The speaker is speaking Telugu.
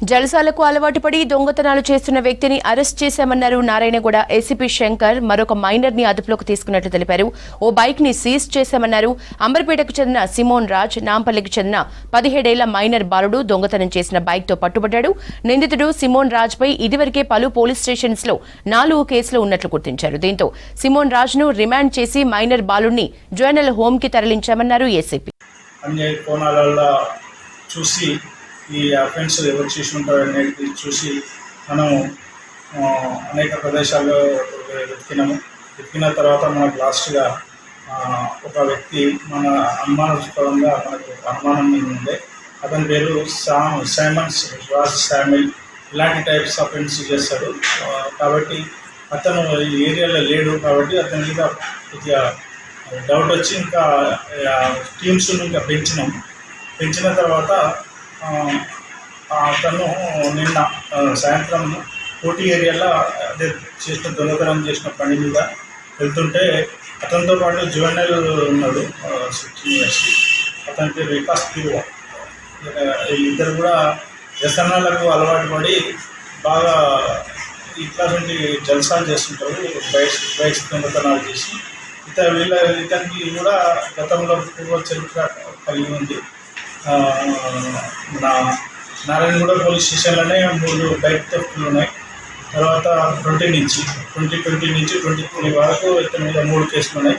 జలసాలకు అలవాటు పడి దొంగతనాలు చేస్తున్న వ్యక్తిని అరెస్ట్ చేశామన్నారు నారాయణగూడ ఏసీపీ శంకర్. మరొక మైనర్ ని అదుపులోకి తీసుకున్నట్లు తెలిపారు. ఓ బైక్ ని సీజ్ చేశామన్నారు. అంబర్పేటకు చెందిన సిమోన్ రాజ్, నాంపల్లికి చెందిన 17 ఏళ్ల మైనర్ బాలుడు దొంగతనం చేసిన బైక్ తో పట్టుబడ్డాడు. నిందితుడు సిమోన్ రాజ్ పై ఇదివరకే పలు పోలీస్ స్టేషన్స్ లో 4 కేసులు ఉన్నట్లు గుర్తించారు. దీంతో సిమోన్ రాజ్ ను రిమాండ్ చేసి మైనర్ బాలుడిని జ్యువెనల్ హోమ్ కి తరలించామన్నారు ఏసీపీ. చూసి ఈ అఫెన్స్ ఎవరు చేసి ఉంటారనేది చూసి మనం అనేక ప్రదేశాల్లో వెతికిన తర్వాత మనకు లాస్ట్గా ఒక వ్యక్తి మన అనుమానాస్పదంగా మనకు అనుమానం మీద ఉండే అతని పేరు సైమన్స్ రాజ్ శామిల్. ఇలాంటి టైప్స్ అఫెన్స్ చేస్తాడు కాబట్టి అతను ఈ ఏరియాలో లేడు కాబట్టి అతని మీద కొద్దిగా డౌట్ వచ్చి ఇంకా టీమ్స్ ఇంకా పెంచిన తర్వాత అతను నిన్న సాయంత్రం కోటి ఏరియాలో అదే దొంగతనం చేసిన పని మీద వెళ్తుంటే అతనితో పాటు జ్యువెనైల్ ఉన్నాడు 16 years, అతని పేరు వికాస్ తిరువ. ఇద్దరు కూడా వ్యసనాలకు అలవాటు పడి బాగా ఇట్లాంటి జల్సాలు చేస్తుంటారు, బైక్స్ దొంగతనాలు చేసి. ఇతనికి కూడా గతంలో పూర్వ చరిత్ర కలిగి ఉంది. మన నారాయణగూడ పోలీస్ స్టేషన్లోనే 3 బైక్ థెఫ్ట్లు ఉన్నాయి. తర్వాత 2020 నుంచి 23 వరకు ఇతని మీద 3 కేసులు ఉన్నాయి.